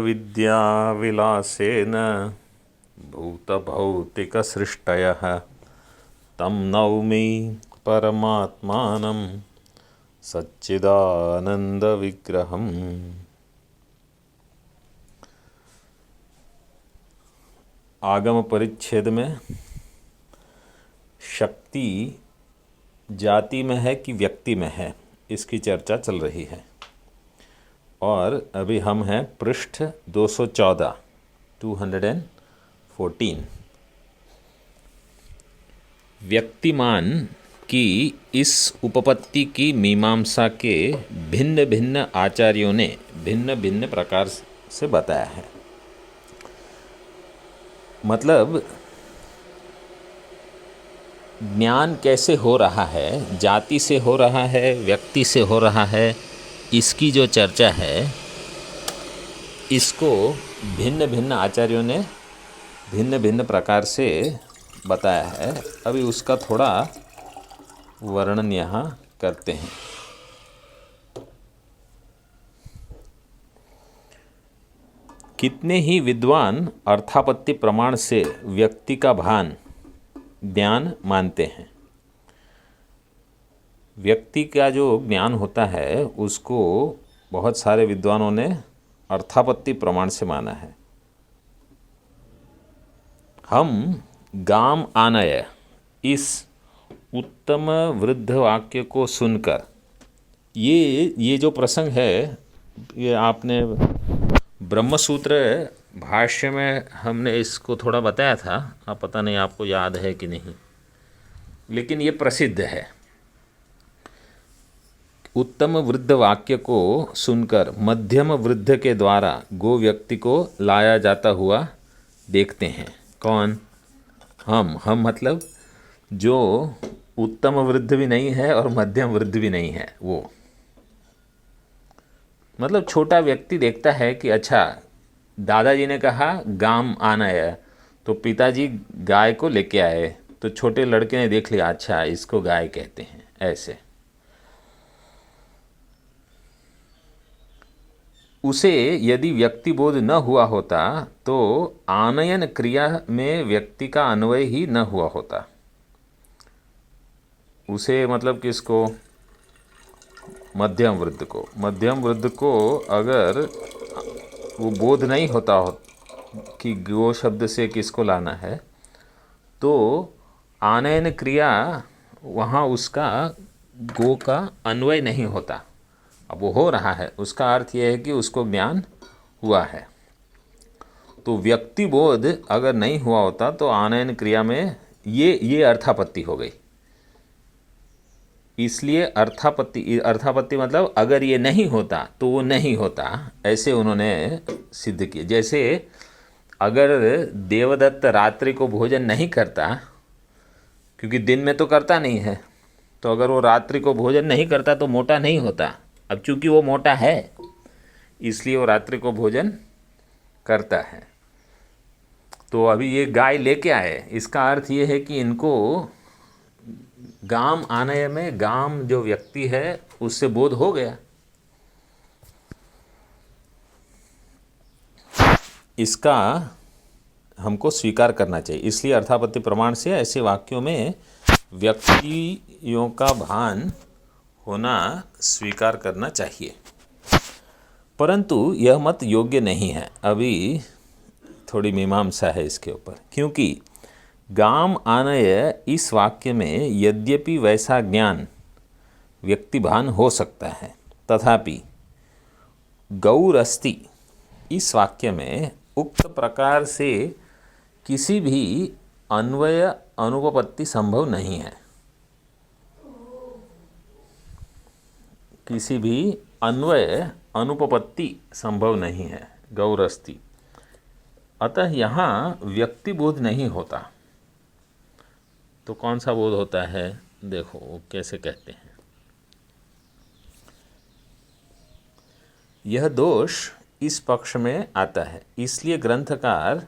विद्याविलासेन भूतभौतिकसृष्टयः तं नौमि परमात्मानं सच्चिदानन्दविग्रहम्। आगम परिच्छेद में शक्ति जाति में है कि व्यक्ति में है, इसकी चर्चा चल रही है। और अभी हम हैं पृष्ठ 214 214। व्यक्तिमान की इस उपपत्ति की मीमांसा के भिन्न भिन्न आचार्यों ने भिन्न भिन्न प्रकार से बताया है। मतलब ज्ञान कैसे हो रहा है, जाति से हो रहा है, व्यक्ति से हो रहा है, इसकी जो चर्चा है इसको भिन्न भिन्न आचार्यों ने भिन्न भिन्न प्रकार से बताया है। अभी उसका थोड़ा वर्णन यहाँ करते हैं। कितने ही विद्वान अर्थापत्ति प्रमाण से व्यक्ति का भान ज्ञान मानते हैं। व्यक्ति का जो ज्ञान होता है उसको बहुत सारे विद्वानों ने अर्थापत्ति प्रमाण से माना है। हम गाम आनय इस उत्तम वृद्ध वाक्य को सुनकर, ये जो प्रसंग है ये आपने ब्रह्मसूत्र भाष्य में हमने इसको थोड़ा बताया था। आप पता नहीं आपको याद है कि नहीं, लेकिन ये प्रसिद्ध है। उत्तम वृद्ध वाक्य को सुनकर मध्यम वृद्ध के द्वारा गो व्यक्ति को लाया जाता हुआ देखते हैं। कौन? हम मतलब जो उत्तम वृद्ध भी नहीं है और मध्यम वृद्ध भी नहीं है, वो मतलब छोटा व्यक्ति देखता है कि अच्छा, दादाजी ने कहा गाम आना है तो पिताजी गाय को लेके आए, तो छोटे लड़के ने देख लिया अच्छा इसको गाय कहते हैं। ऐसे उसे यदि व्यक्ति बोध न हुआ होता तो आनयन क्रिया में व्यक्ति का अन्वय ही न हुआ होता। उसे मतलब किसको? मध्यम वृद्ध को अगर वो बोध नहीं होता हो कि गो शब्द से किसको लाना है, तो आनयन क्रिया वहाँ उसका गो का अन्वय नहीं होता। अब वो हो रहा है, उसका अर्थ ये है कि उसको ज्ञान हुआ है। तो व्यक्ति बोध अगर नहीं हुआ होता तो आनयन क्रिया में ये अर्थापत्ति हो गई। इसलिए अर्थापत्ति मतलब अगर ये नहीं होता तो वो नहीं होता, ऐसे उन्होंने सिद्ध किया। जैसे अगर देवदत्त रात्रि को भोजन नहीं करता, क्योंकि दिन में तो करता नहीं है, तो अगर वो रात्रि को भोजन नहीं करता तो मोटा नहीं होता। अब चूंकि वो मोटा है इसलिए वो रात्रि को भोजन करता है। तो अभी ये गाय लेके आए, इसका अर्थ ये है कि इनको गाम आने में गाम जो व्यक्ति है उससे बोध हो गया। इसका हमको स्वीकार करना चाहिए। इसलिए अर्थापत्ति प्रमाण से ऐसे वाक्यों में व्यक्तियों का भान होना स्वीकार करना चाहिए। परंतु यह मत योग्य नहीं है। अभी थोड़ी मीमांसा है इसके ऊपर, क्योंकि गाम आनय इस वाक्य में यद्यपि वैसा ज्ञान व्यक्तिभान हो सकता है, तथापि गौरस्ति इस वाक्य में उक्त प्रकार से किसी भी अन्वय अनुपपत्ति संभव नहीं है। किसी भी अन्वय अनुपपत्ति संभव नहीं है, गौरस्ति। अतः यहाँ व्यक्ति बोध नहीं होता। तो कौन सा बोध होता है? देखो वो कैसे कहते हैं। यह दोष इस पक्ष में आता है, इसलिए ग्रंथकार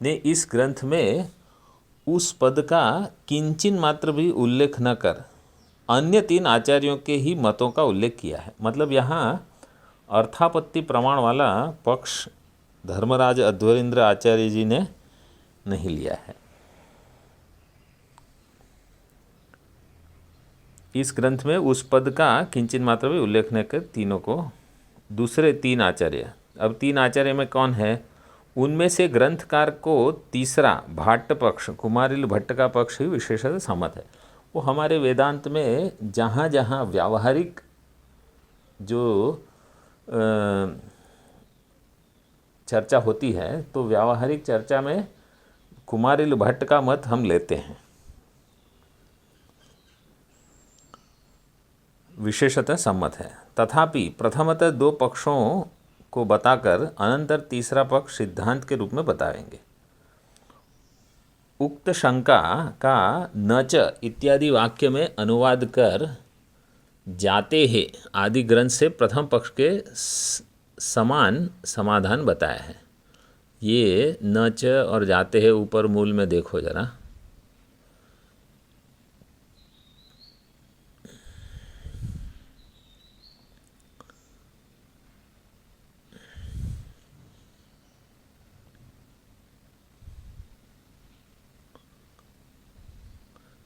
ने इस ग्रंथ में उस पद का किंचिन मात्र भी उल्लेख न कर अन्य तीन आचार्यों के ही मतों का उल्लेख किया है। मतलब यहाँ अर्थापत्ति प्रमाण वाला पक्ष धर्मराज अध्वरेंद्र आचार्य जी ने नहीं लिया है। इस ग्रंथ में उस पद का किंचित मात्र भी उल्लेख न कर तीनों को, दूसरे तीन आचार्य, अब तीन आचार्य में कौन है, उनमें से ग्रंथकार को तीसरा भाट्ट पक्ष, कुमारिल भट्ट का पक्ष ही विशेषतः सम्मत है। वो हमारे वेदांत में जहाँ जहाँ व्यावहारिक जो चर्चा होती है, तो व्यावहारिक चर्चा में कुमारिल भट्ट का मत हम लेते हैं, विशेषतः सम्मत है। तथापि प्रथमतः दो पक्षों को बताकर अनंतर तीसरा पक्ष सिद्धांत के रूप में बताएंगे। उक्त शंका का न च इत्यादि वाक्य में अनुवाद कर जाते हैं आदि ग्रंथ से प्रथम पक्ष के समान समाधान बताया है। ये न च और जाते हैं ऊपर मूल में देखो जरा,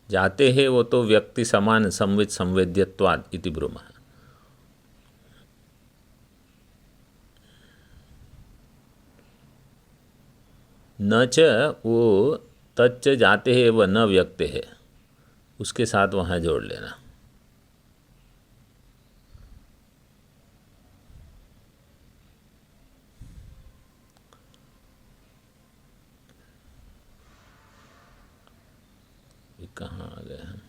जाते हैं वो तो व्यक्ति समान संवित संवेद्यत्वाद इति ब्रूमः। न च वो तच्च जाते हैं व न व्यक्ते है, उसके साथ वहाँ जोड़ लेना। ये कहाँ आ गए हैं,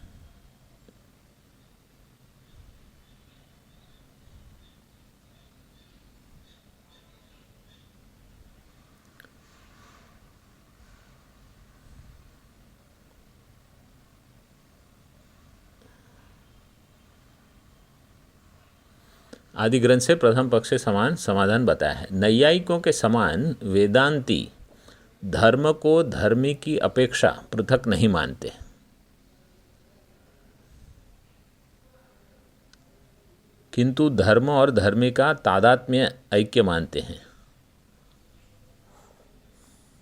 आदि ग्रंथ से प्रथम पक्ष से समान समाधान बताया है। नैयायिकों के समान वेदांती धर्म को धर्मी की अपेक्षा पृथक नहीं मानते, किंतु धर्म और धर्मी का तादात्म्य ऐक्य मानते हैं।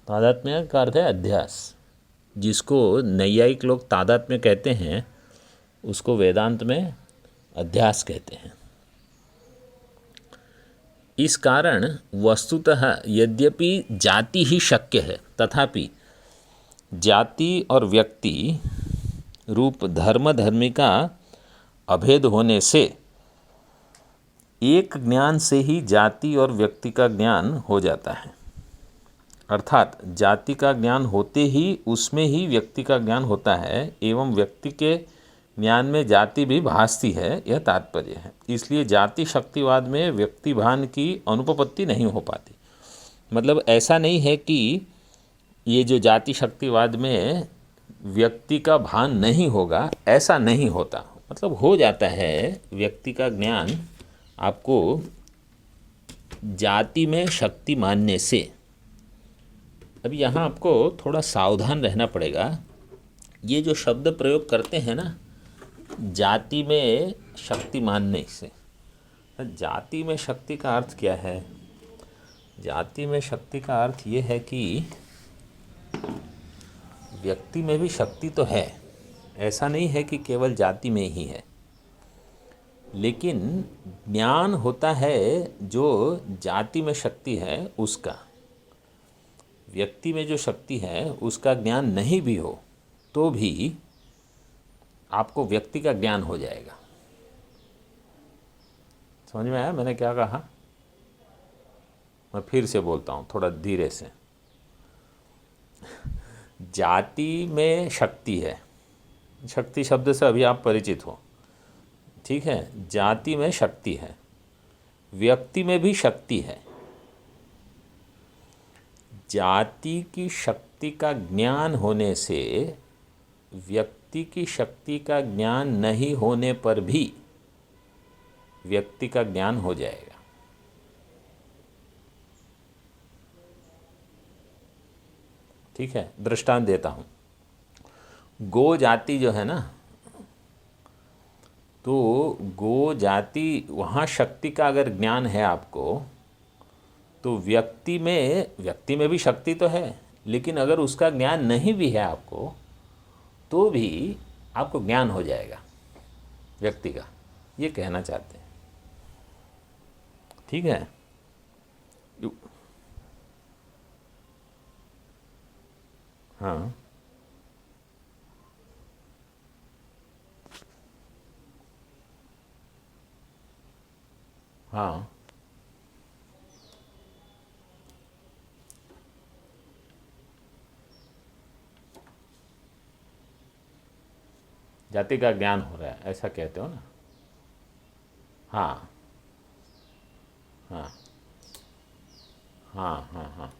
तादात्म्य का अर्थ है अध्यास। जिसको नैयायिक लोग तादात्म्य कहते हैं, उसको वेदांत में अध्यास कहते हैं। इस कारण वस्तुतः यद्यपि जाति ही शक्य है, तथापि जाति और व्यक्ति रूप धर्म धर्मी का अभेद होने से एक ज्ञान से ही जाति और व्यक्ति का ज्ञान हो जाता है। अर्थात जाति का ज्ञान होते ही उसमें ही व्यक्ति का ज्ञान होता है, एवं व्यक्ति के ज्ञान में जाति भी भासती है, यह तात्पर्य है। इसलिए जाति शक्तिवाद में व्यक्ति भान की अनुपपत्ति नहीं हो पाती। मतलब ऐसा नहीं है कि ये जो जाति शक्तिवाद में व्यक्ति का भान नहीं होगा, ऐसा नहीं होता। मतलब हो जाता है व्यक्ति का ज्ञान आपको जाति में शक्ति मानने से। अब यहाँ आपको थोड़ा सावधान रहना पड़ेगा। ये जो शब्द प्रयोग करते हैं ना, जाति में शक्ति मानने से, जाति में शक्ति का अर्थ क्या है? जाति में शक्ति का अर्थ ये है कि व्यक्ति में भी शक्ति तो है, ऐसा नहीं है कि केवल जाति में ही है, लेकिन ज्ञान होता है जो जाति में शक्ति है उसका। व्यक्ति में जो शक्ति है उसका ज्ञान नहीं भी हो तो भी आपको व्यक्ति का ज्ञान हो जाएगा। समझ में आया मैंने क्या कहा? मैं फिर से बोलता हूँ थोड़ा धीरे से। जाति में शक्ति है, शक्ति शब्द से अभी आप परिचित हो, ठीक है? जाति में शक्ति है, व्यक्ति में भी शक्ति है। जाति की शक्ति का ज्ञान होने से व्यक्ति की शक्ति का ज्ञान नहीं होने पर भी व्यक्ति का ज्ञान हो जाएगा। ठीक है, दृष्टांत देता हूँ। गो जाति जो है ना, तो गो जाति वहाँ शक्ति का अगर ज्ञान है आपको, तो व्यक्ति में भी शक्ति तो है, लेकिन अगर उसका ज्ञान नहीं भी है आपको, तो भी आपको ज्ञान हो जाएगा व्यक्ति का, ये कहना चाहते हैं। ठीक है। हाँ हाँ जाति का ज्ञान हो रहा है, ऐसा कहते हो ना। हाँ हाँ हाँ हाँ हाँ,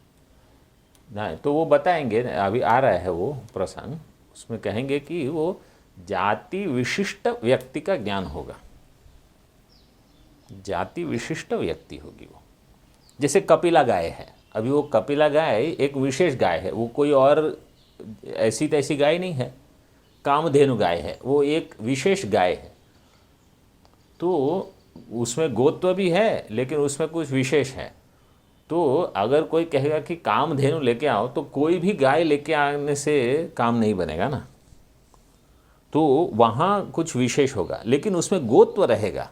नहीं तो वो बताएंगे, अभी आ रहा है वो प्रसंग, उसमें कहेंगे कि वो जाति विशिष्ट व्यक्ति का ज्ञान होगा, जाति विशिष्ट व्यक्ति होगी वो। जैसे कपिला गाय है, अभी वो कपिला गाय एक विशेष गाय है, वो कोई और ऐसी तैसी गाय नहीं है। कामधेनु गाय है, वो एक विशेष गाय है, तो उसमें गोत्व भी है लेकिन उसमें कुछ विशेष है। तो अगर कोई कहेगा कि कामधेनु लेके आओ, तो कोई भी गाय लेके आने से काम नहीं बनेगा ना, तो वहाँ कुछ विशेष होगा लेकिन उसमें गोत्व रहेगा।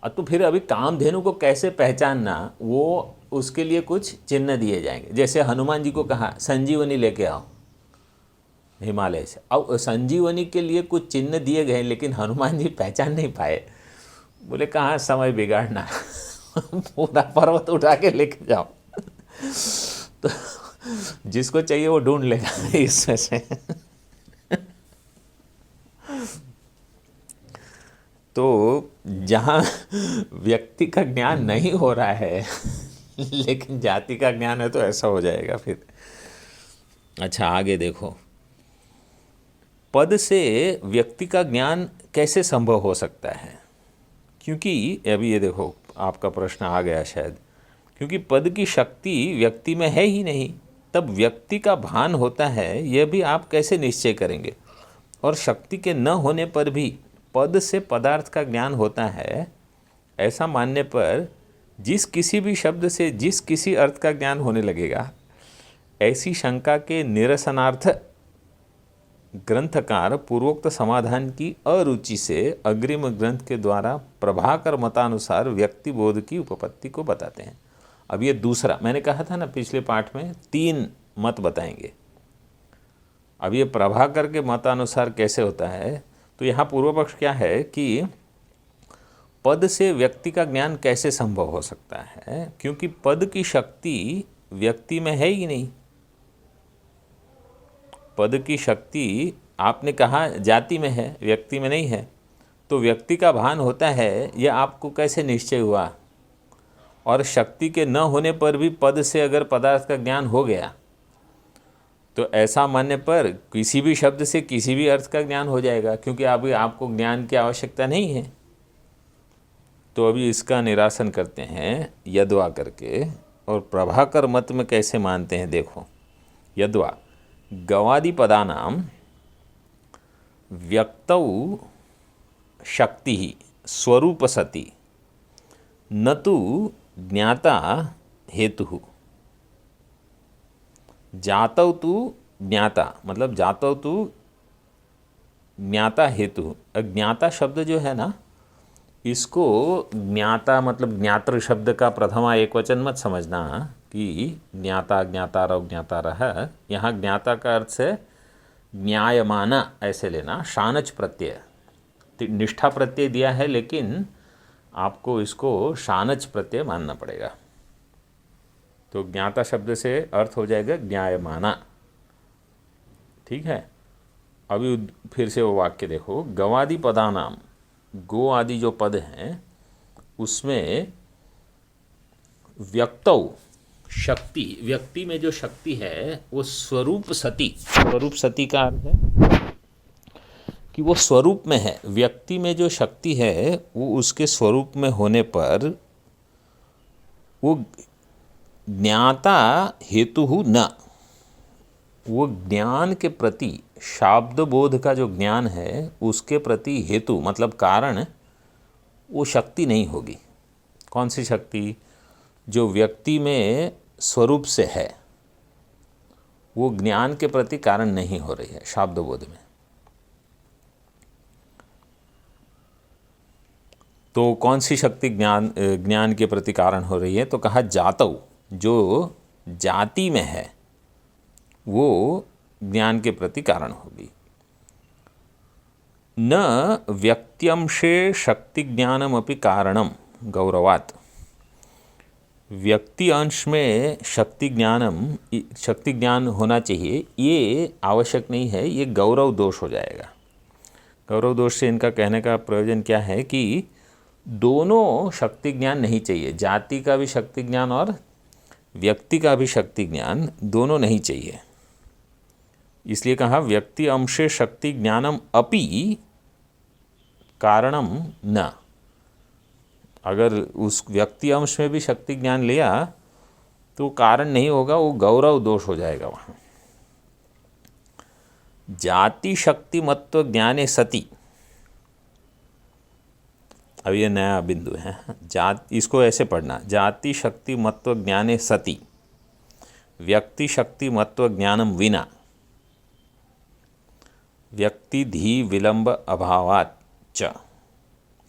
तो फिर अभी कामधेनु को कैसे पहचानना, वो उसके लिए कुछ चिन्ह दिए जाएंगे। जैसे हनुमान जी को कहा संजीवनी लेके आओ हिमालय से, अब संजीवनी के लिए कुछ चिन्ह दिए गए लेकिन हनुमान जी पहचान नहीं पाए। बोले कहाँ समय बिगाड़ना पूरा पर्वत उठा के लेके जाओ तो जिसको चाहिए वो ढूंढ लेगा इसमें से तो जहाँ व्यक्ति का ज्ञान नहीं हो रहा है लेकिन जाति का ज्ञान है, तो ऐसा हो जाएगा फिर। अच्छा आगे देखो, पद से व्यक्ति का ज्ञान कैसे संभव हो सकता है? क्योंकि अभी ये देखो आपका प्रश्न आ गया शायद, क्योंकि पद की शक्ति व्यक्ति में है ही नहीं, तब व्यक्ति का भान होता है, यह भी आप कैसे निश्चय करेंगे? और शक्ति के न होने पर भी पद से पदार्थ का ज्ञान होता है, ऐसा मानने पर जिस किसी भी शब्द से जिस किसी अर्थ का ज्ञान होने लगेगा, ऐसी शंका के निरसनार्थ ग्रंथकार पूर्वोक्त समाधान की अरुचि से अग्रिम ग्रंथ के द्वारा प्रभाकर मतानुसार व्यक्ति बोध की उपपत्ति को बताते हैं। अब ये दूसरा, मैंने कहा था ना पिछले पाठ में 3 मत बताएंगे। अब ये प्रभाकर के मतानुसार कैसे होता है, तो यहाँ पूर्व पक्ष क्या है कि पद से व्यक्ति का ज्ञान कैसे संभव हो सकता है, क्योंकि पद की शक्ति व्यक्ति में है ही नहीं। पद की शक्ति आपने कहा जाति में है, व्यक्ति में नहीं है, तो व्यक्ति का भान होता है, यह आपको कैसे निश्चय हुआ? और शक्ति के न होने पर भी पद से अगर पदार्थ का ज्ञान हो गया, तो ऐसा मानने पर किसी भी शब्द से किसी भी अर्थ का ज्ञान हो जाएगा, क्योंकि अभी आपको ज्ञान की आवश्यकता नहीं है। तो अभी इसका निरासन करते हैं यद्वा करके, और प्रभाकर मत में कैसे मानते हैं देखो। यद्वा गवादि पदानां व्यक्तौ शक्ति स्वरूप सति न तो ज्ञाता हेतु। जातौ तु ज्ञाता, मतलब जातौ तु ज्ञाता हेतु। अज्ञाता शब्द जो है ना, इसको ज्ञाता मतलब ज्ञातृ शब्द का प्रथमा एकवचन मत समझना कि ज्ञाता ज्ञातारव ज्ञातारः। यहाँ ज्ञाता का अर्थ से न्यायमाना ऐसे लेना, शानच प्रत्यय, निष्ठा प्रत्यय दिया है लेकिन आपको इसको शानच प्रत्यय मानना पड़ेगा। तो ज्ञाता शब्द से अर्थ हो जाएगा ज्ञायमाना। ठीक है। अभी फिर से वो वाक्य देखो, गवादि पदानाम, गो आदि जो पद हैं उसमें व्यक्तौ शक्ति, व्यक्ति में जो शक्ति है वो स्वरूप सती, स्वरूप सती का अर्थ है कि वो स्वरूप में है। व्यक्ति में जो शक्ति है वो उसके स्वरूप में होने पर वो ज्ञाता हेतु न, वो ज्ञान के प्रति, शाब्द बोध का जो ज्ञान है उसके प्रति हेतु मतलब कारण वो शक्ति नहीं होगी। कौन सी शक्ति? जो व्यक्ति में स्वरूप से है वो ज्ञान के प्रति कारण नहीं हो रही है शाब्दबोध में। तो कौन सी शक्ति ज्ञान के प्रति कारण हो रही है? तो कहा जातौ, जो जाति में है वो ज्ञान के प्रति कारण होगी। न व्यक्त्यंशे शक्ति ज्ञानमपि कारणम गौरवात्। व्यक्ति अंश में शक्ति ज्ञान होना चाहिए ये आवश्यक नहीं है, ये गौरव दोष हो जाएगा। गौरव दोष से इनका कहने का प्रयोजन क्या है कि दोनों शक्ति ज्ञान नहीं चाहिए, जाति का भी शक्ति ज्ञान और व्यक्ति का भी शक्ति ज्ञान दोनों नहीं चाहिए। इसलिए कहा व्यक्ति अंशे शक्ति ज्ञानम अपि कारणम न। अगर उस व्यक्ति अंश में भी शक्ति ज्ञान लिया तो कारण नहीं होगा, वो गौरव दोष हो जाएगा वहाँ। जाति शक्ति मत्व ज्ञाने सति, अब ये नया बिंदु है। इसको ऐसे पढ़ना, जाति शक्ति मत्व ज्ञाने सति व्यक्ति शक्ति मत्व ज्ञानम विना व्यक्ति धी विलंब अभावात् च।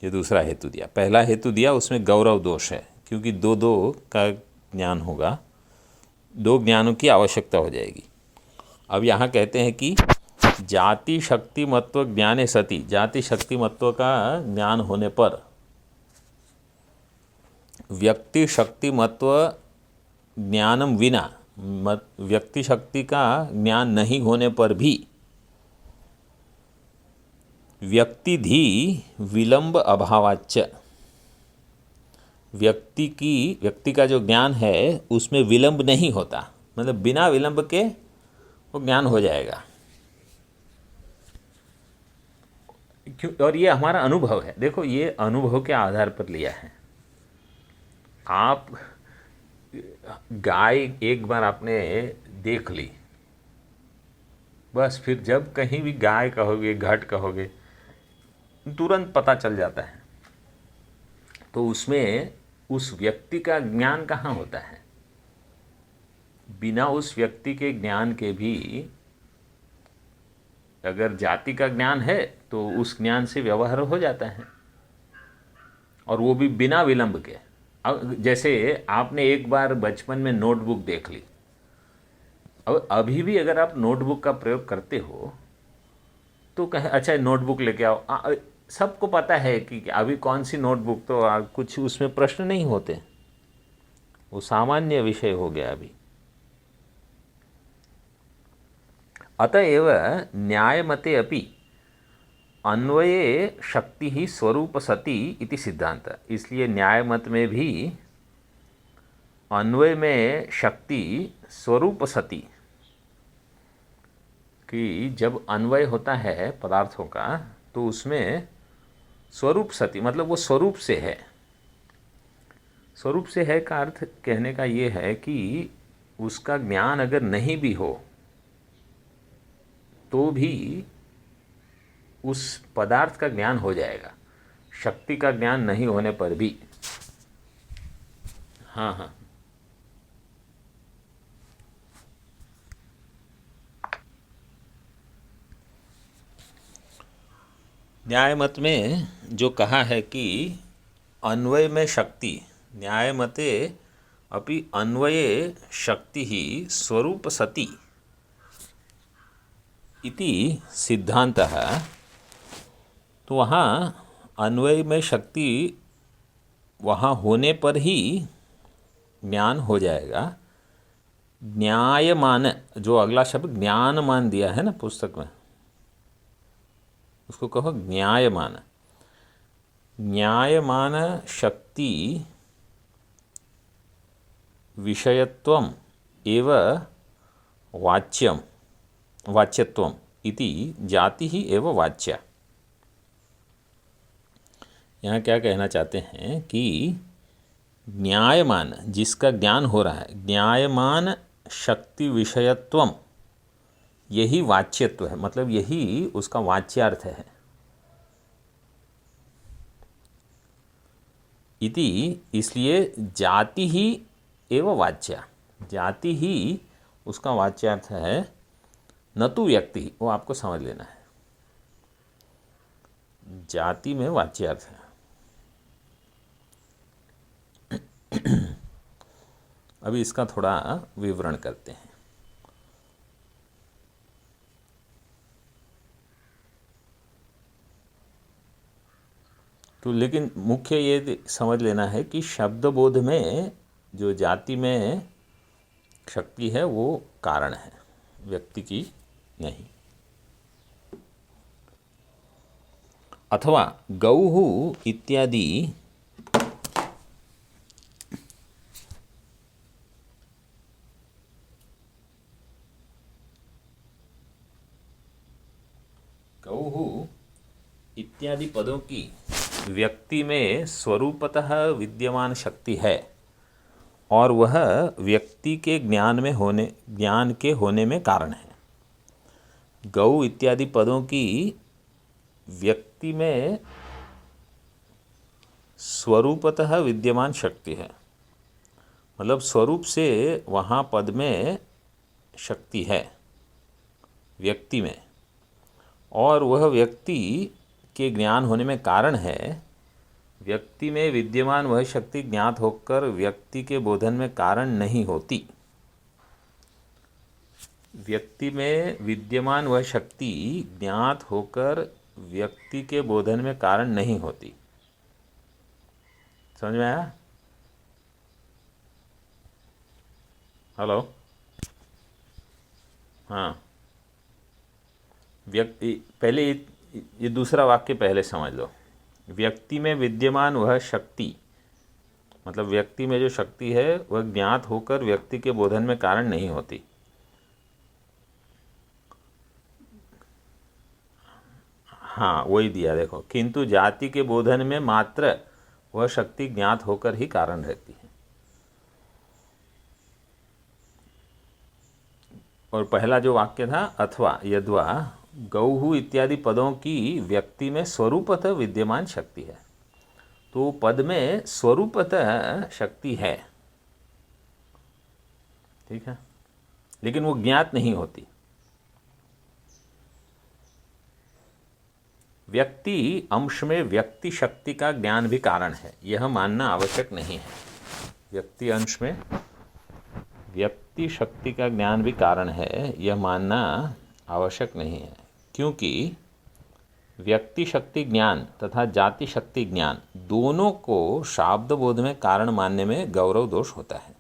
ये दूसरा हेतु दिया। पहला हेतु दिया उसमें गौरव दोष है, क्योंकि दो का ज्ञान होगा, दो ज्ञानों की आवश्यकता हो जाएगी। अब यहाँ कहते हैं कि जाति शक्ति मत्व ज्ञाने सति, जाति शक्ति मत्व का ज्ञान होने पर व्यक्ति शक्ति मत्व ज्ञानम विना, व्यक्ति शक्ति का ज्ञान नहीं होने पर भी व्यक्ति धी विलंब अभावाच्च, व्यक्ति का जो ज्ञान है उसमें विलंब नहीं होता, मतलब बिना विलंब के वो ज्ञान हो जाएगा। और ये हमारा अनुभव है। देखो ये अनुभव के आधार पर लिया है। आप गाय एक बार आपने देख ली, बस फिर जब कहीं भी गाय कहोगे घट कहोगे तुरंत पता चल जाता है। तो उसमें उस व्यक्ति का ज्ञान कहाँ होता है? बिना उस व्यक्ति के ज्ञान के भी अगर जाति का ज्ञान है तो उस ज्ञान से व्यवहार हो जाता है, और वो भी बिना विलंब के। अब जैसे आपने एक बार बचपन में नोटबुक देख ली, अब अभी भी अगर आप नोटबुक का प्रयोग करते हो तो कहे अच्छा नोटबुक लेके आओ, सबको पता है कि अभी कौन सी नोटबुक, तो कुछ उसमें प्रश्न नहीं होते, वो सामान्य विषय हो गया अभी। अतएव न्यायमते अपि अन्वये शक्ति ही स्वरूप सती इति सिद्धांत। इसलिए न्याय मत में भी अन्वय में शक्ति स्वरूप सती, कि जब अन्वय होता है पदार्थों का तो उसमें स्वरूप सती, मतलब वो स्वरूप से है। स्वरूप से है का अर्थ कहने का ये है कि उसका ज्ञान अगर नहीं भी हो तो भी उस पदार्थ का ज्ञान हो जाएगा, शक्ति का ज्ञान नहीं होने पर भी। हाँ, न्याय मत में जो कहा है कि अन्वय में शक्ति, न्याय मते अपि अन्वये शक्ति ही स्वरूप सती इति सिद्धांतः, तो वहाँ अन्वय में शक्ति वहाँ होने पर ही ज्ञान हो जाएगा। न्यायमान, जो अगला शब्द ज्ञानमान दिया है ना पुस्तक में, उसको कहो न्यायमान। न्यायमान शक्ति विषयत्वम एव वाच्यत्वम इति जाति ही एव वाच्या। यहाँ क्या कहना चाहते हैं कि न्यायमान, जिसका ज्ञान हो रहा है, न्यायमान शक्ति विषयत्वम, यही वाच्यत्व है, मतलब यही उसका वाच्यार्थ है। इति, इसलिए जाति ही एवं वाच्या, जाति ही उसका वाच्यार्थ है, न तो व्यक्ति। वो आपको समझ लेना है, जाति में वाच्यार्थ है। अभी इसका थोड़ा विवरण करते हैं। तो लेकिन मुख्य ये समझ लेना है कि शब्द बोध में जो जाति में शक्ति है वो कारण है, व्यक्ति की नहीं। अथवा गौः इत्यादि गौः इत्यादि पदों की व्यक्ति में स्वरूपतः विद्यमान शक्ति है और वह व्यक्ति के ज्ञान के होने में कारण है। गौ इत्यादि पदों की व्यक्ति में स्वरूपतः विद्यमान शक्ति है, मतलब स्वरूप से वहाँ पद में शक्ति है व्यक्ति में, और वह व्यक्ति के ज्ञान होने में कारण है। व्यक्ति में विद्यमान वह शक्ति ज्ञात होकर व्यक्ति के बोधन में कारण नहीं होती। व्यक्ति में विद्यमान वह शक्ति ज्ञात होकर व्यक्ति के बोधन में कारण नहीं होती। समझ में आया? हेलो? हाँ, व्यक्ति पहले ये दूसरा वाक्य पहले समझ लो। व्यक्ति में विद्यमान वह शक्ति, मतलब व्यक्ति में जो शक्ति है वह ज्ञात होकर व्यक्ति के बोधन में कारण नहीं होती। हाँ, वही दिया देखो, किंतु जाति के बोधन में मात्र वह शक्ति ज्ञात होकर ही कारण रहती है। और पहला जो वाक्य था, अथवा यद्वा गौः इत्यादि पदों की व्यक्ति में स्वरूपतः विद्यमान शक्ति है, तो पद में स्वरूपतः शक्ति है, ठीक है, लेकिन वो ज्ञात नहीं होती। व्यक्ति अंश में व्यक्ति शक्ति का ज्ञान भी कारण है, यह मानना आवश्यक नहीं है। व्यक्ति अंश में व्यक्ति शक्ति का ज्ञान भी कारण है, यह मानना आवश्यक नहीं है, क्योंकि व्यक्ति शक्ति ज्ञान तथा जाति शक्ति ज्ञान दोनों को शाब्द बोध में कारण मानने में गौरव दोष होता है।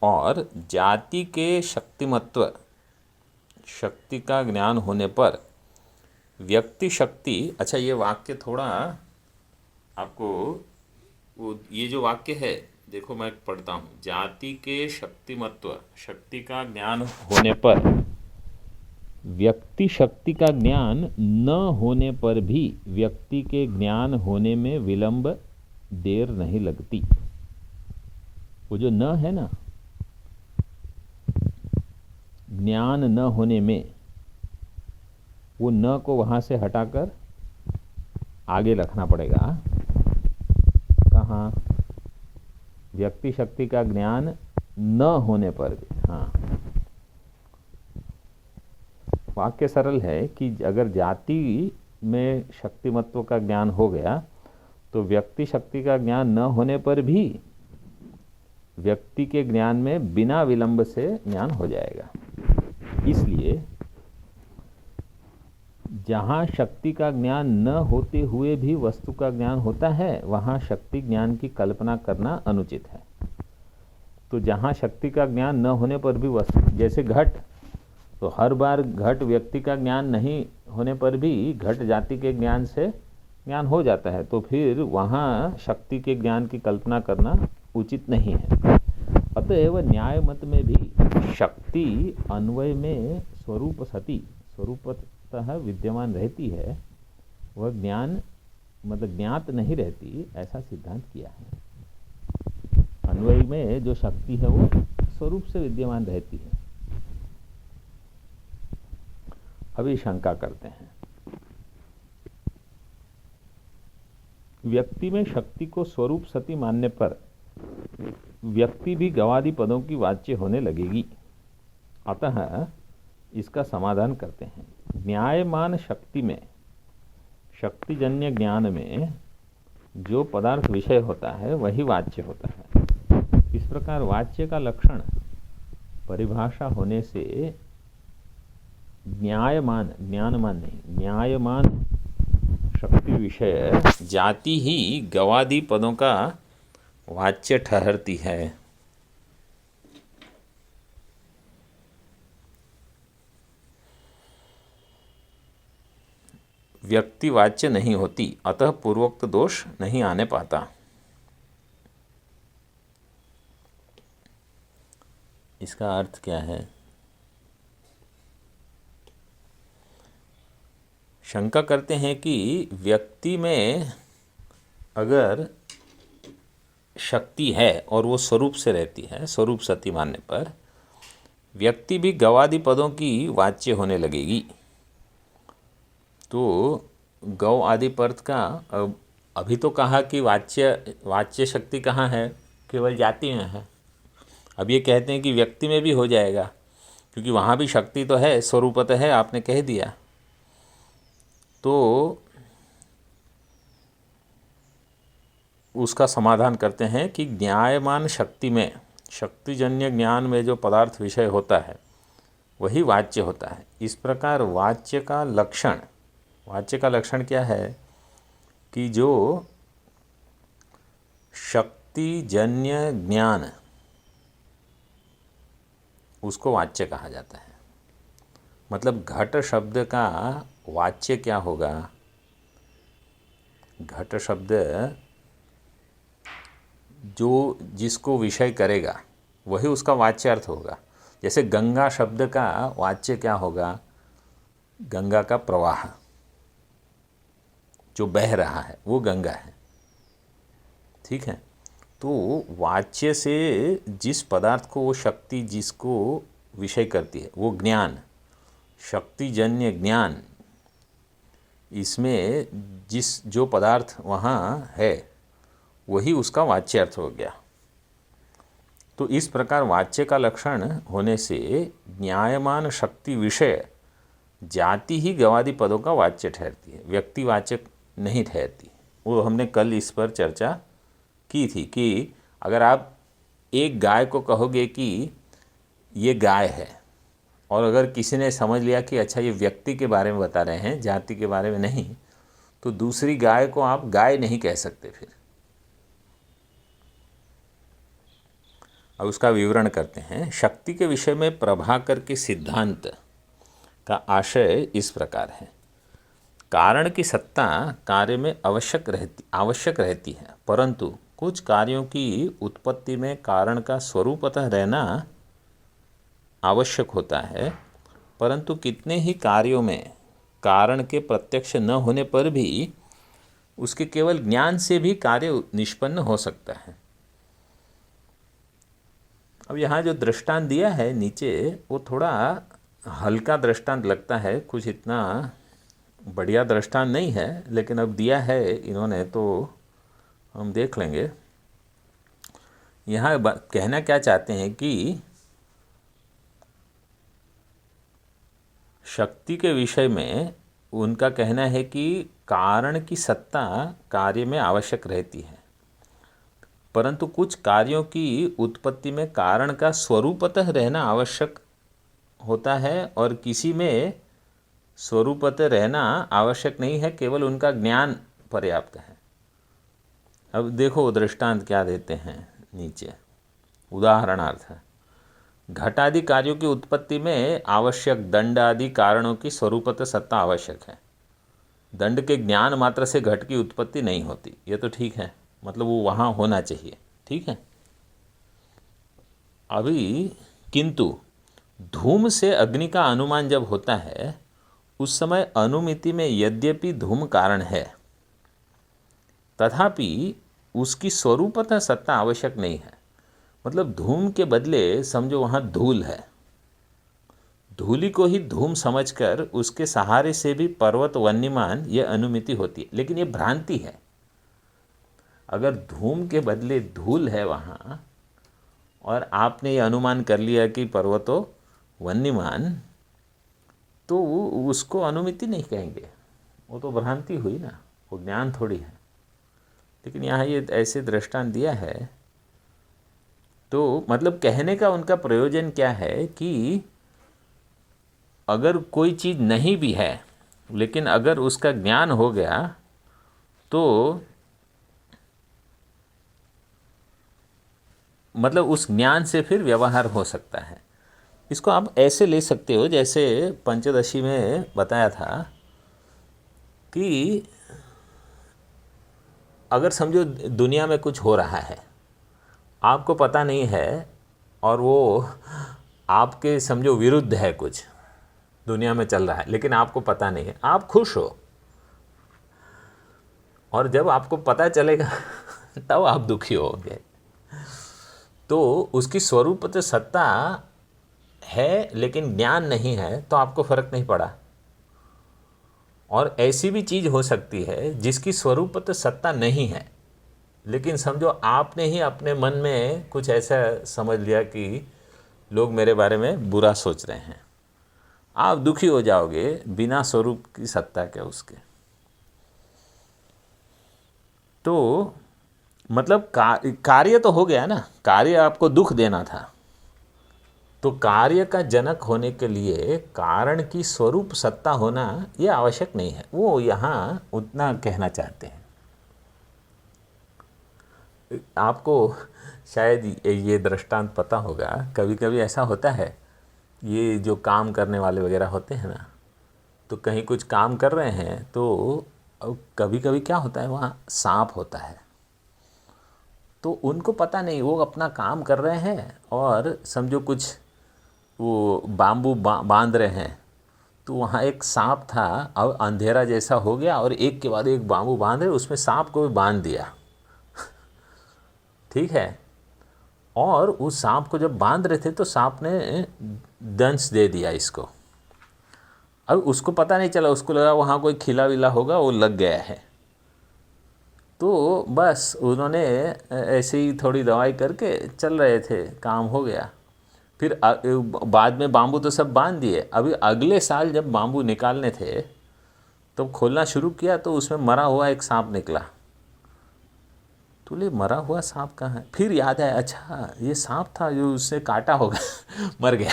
और जाति के शक्तिमत्व शक्ति का ज्ञान होने पर व्यक्ति शक्ति, अच्छा ये वाक्य थोड़ा आपको, वो ये जो वाक्य है देखो मैं पढ़ता हूँ, जाति के शक्तिमत्व शक्ति का ज्ञान होने पर व्यक्ति शक्ति का ज्ञान न होने पर भी व्यक्ति के ज्ञान होने में विलंब देर नहीं लगती। वो जो न है ना, ज्ञान न होने में, वो न को वहाँ से हटाकर आगे रखना पड़ेगा। कहाँ? व्यक्ति शक्ति का ज्ञान न होने पर भी। हाँ, वाक्य सरल है कि अगर जाति में शक्तिमत्व का ज्ञान हो गया तो व्यक्ति शक्ति का ज्ञान न होने पर भी व्यक्ति के ज्ञान में बिना विलंब से ज्ञान हो जाएगा। इसलिए जहाँ शक्ति का ज्ञान न होते हुए भी वस्तु का ज्ञान होता है, वहाँ शक्ति ज्ञान की कल्पना करना अनुचित है। तो जहाँ शक्ति का ज्ञान न होने पर भी वस्तु, जैसे घट, तो हर बार घट व्यक्ति का ज्ञान नहीं होने पर भी घट जाति के ज्ञान से ज्ञान हो जाता है, तो फिर वहाँ शक्ति के ज्ञान की कल्पना करना उचित नहीं है। अतएव न्याय मत में भी शक्ति अन्वय में स्वरूप सती स्वरूपतः विद्यमान रहती है, वह ज्ञान मतलब ज्ञात नहीं रहती, ऐसा सिद्धांत किया है। अन्वय में जो शक्ति है वो स्वरूप से विद्यमान रहती है। अभी शंका करते हैं। व्यक्ति में शक्ति को स्वरूप सती मानने पर व्यक्ति भी गवादि पदों की वाच्य होने लगेगी। अतः इसका समाधान करते हैं। न्यायमान शक्ति में, शक्तिजन्य ज्ञान में जो पदार्थ विषय होता है वही वाच्य होता है। इस प्रकार वाच्य का लक्षण परिभाषा होने से न्यायमान, ज्ञानमान नहीं, न्यायमान शक्ति विषय जाति ही गवादि पदों का वाच्य ठहरती है। व्यक्ति वाच्य नहीं होती, अतः पूर्वोक्त दोष नहीं आने पाता। इसका अर्थ क्या है? शंका करते हैं कि व्यक्ति में अगर शक्ति है और वो स्वरूप से रहती है, स्वरूप सती मानने पर व्यक्ति भी गवादि पदों की वाच्य होने लगेगी। तो गौ आदि पद का अभी तो कहा कि वाच्य शक्ति कहाँ है? केवल जाति में है। अब ये कहते हैं कि व्यक्ति में भी हो जाएगा, क्योंकि वहाँ भी शक्ति तो है, स्वरूपतः है, आपने कह दिया। तो उसका समाधान करते हैं कि ज्ञायमान शक्ति में, शक्तिजन्य ज्ञान में जो पदार्थ विषय होता है वही वाच्य होता है। इस प्रकार वाच्य का लक्षण क्या है? कि जो शक्तिजन्य ज्ञान, उसको वाच्य कहा जाता है। मतलब घट शब्द का वाच्य क्या होगा? घट शब्द जो जिसको विषय करेगा वही उसका वाच्य अर्थ होगा। जैसे गंगा शब्द का वाच्य क्या होगा? गंगा का प्रवाह, जो बह रहा है वो गंगा है। ठीक है। तो वाच्य से जिस पदार्थ को वो शक्ति जिसको विषय करती है वो ज्ञान, शक्तिजन्य ज्ञान, इसमें जो पदार्थ वहाँ है वही उसका वाच्य अर्थ हो गया। तो इस प्रकार वाच्य का लक्षण होने से न्यायमान शक्ति विषय जाति ही गवादि पदों का वाच्य ठहरती है, व्यक्तिवाचक नहीं ठहरती। वो हमने कल इस पर चर्चा की थी कि अगर आप एक गाय को कहोगे कि ये गाय है, और अगर किसी ने समझ लिया कि अच्छा ये व्यक्ति के बारे में बता रहे हैं, जाति के बारे में नहीं, तो दूसरी गाय को आप गाय नहीं कह सकते। फिर अब उसका विवरण करते हैं। शक्ति के विषय में प्रभाकर के सिद्धांत का आशय इस प्रकार है। कारण की सत्ता कार्य में आवश्यक रहती है, परंतु कुछ कार्यों की उत्पत्ति में कारण का स्वरूपतः रहना आवश्यक होता है, परंतु कितने ही कार्यों में कारण के प्रत्यक्ष न होने पर भी उसके केवल ज्ञान से भी कार्य निष्पन्न हो सकता है। अब यहाँ जो दृष्टांत दिया है नीचे, वो थोड़ा हल्का दृष्टांत लगता है, कुछ इतना बढ़िया दृष्टांत नहीं है, लेकिन अब दिया है इन्होंने तो हम देख लेंगे। यहाँ कहना क्या चाहते हैं कि शक्ति के विषय में उनका कहना है कि कारण की सत्ता कार्य में आवश्यक रहती है, परंतु कुछ कार्यों की उत्पत्ति में कारण का स्वरूपतः रहना आवश्यक होता है, और किसी में स्वरूपतः रहना आवश्यक नहीं है, केवल उनका ज्ञान पर्याप्त है। अब देखो दृष्टांत क्या देते हैं नीचे, उदाहरणार्थ। घटादि कार्यों की उत्पत्ति में आवश्यक दंड आदि कारणों की स्वरूपतः सत्ता आवश्यक है। दंड के ज्ञान मात्र से घट की उत्पत्ति नहीं होती, ये तो ठीक है, मतलब वो वहाँ होना चाहिए, ठीक है। अभी किंतु धूम से अग्नि का अनुमान जब होता है, उस समय अनुमिति में यद्यपि धूम कारण है, तथापि उसकी स्वरूपतः सत्ता आवश्यक नहीं है। मतलब धूम के बदले समझो वहाँ धूल है, धूली को ही धूम समझकर उसके सहारे से भी पर्वत वन्यमान यह अनुमिति होती है, लेकिन ये भ्रांति है। अगर धूम के बदले धूल है वहाँ और आपने ये अनुमान कर लिया कि पर्वतो वन्यमान, तो उसको अनुमिति नहीं कहेंगे, वो तो भ्रांति हुई ना, वो ज्ञान थोड़ी है। लेकिन यहाँ ये ऐसे दृष्टांत दिया है, तो मतलब कहने का उनका प्रयोजन क्या है कि अगर कोई चीज़ नहीं भी है लेकिन अगर उसका ज्ञान हो गया तो मतलब उस ज्ञान से फिर व्यवहार हो सकता है। इसको आप ऐसे ले सकते हो जैसे पंचदशी में बताया था कि अगर समझो दुनिया में कुछ हो रहा है, आपको पता नहीं है और वो आपके समझो विरुद्ध है, कुछ दुनिया में चल रहा है लेकिन आपको पता नहीं है, आप खुश हो, और जब आपको पता चलेगा तब आप दुखी होंगे। तो उसकी स्वरूपत सत्ता है लेकिन ज्ञान नहीं है तो आपको फर्क नहीं पड़ा। और ऐसी भी चीज़ हो सकती है जिसकी स्वरूपत सत्ता नहीं है लेकिन समझो आपने ही अपने मन में कुछ ऐसा समझ लिया कि लोग मेरे बारे में बुरा सोच रहे हैं, आप दुखी हो जाओगे बिना स्वरूप की सत्ता के उसके। तो मतलब कार्य तो हो गया ना, कार्य आपको दुख देना था, तो कार्य का जनक होने के लिए कारण की स्वरूप सत्ता होना ये आवश्यक नहीं है, वो यहाँ उतना कहना चाहते हैं। आपको शायद ये दृष्टांत पता होगा, कभी कभी ऐसा होता है, ये जो काम करने वाले वगैरह होते हैं ना, तो कहीं कुछ काम कर रहे हैं तो कभी कभी क्या होता है वहाँ सांप होता है, तो उनको पता नहीं, वो अपना काम कर रहे हैं और समझो कुछ वो बाम्बू बांध रहे हैं, तो वहाँ एक सांप था, अब अंधेरा जैसा हो गया और एक के बाद एक बाम्बू बांध रहे, उसमें सांप को भी बांध दिया ठीक है। और उस सांप को जब बांध रहे थे तो सांप ने दंश दे दिया इसको, अब उसको पता नहीं चला, उसको लगा वहाँ कोई खिला विला होगा, वो लग गया है, तो बस उन्होंने ऐसे ही थोड़ी दवाई करके चल रहे थे, काम हो गया। फिर बाद में बाम्बू तो सब बांध दिए, अभी अगले साल जब बाम्बू निकालने थे तो खोलना शुरू किया तो उसमें मरा हुआ एक सांप निकला। तो ले मरा हुआ सांप कहाँ है, फिर याद आया, अच्छा ये सांप था जो उससे काटा होगा मर गया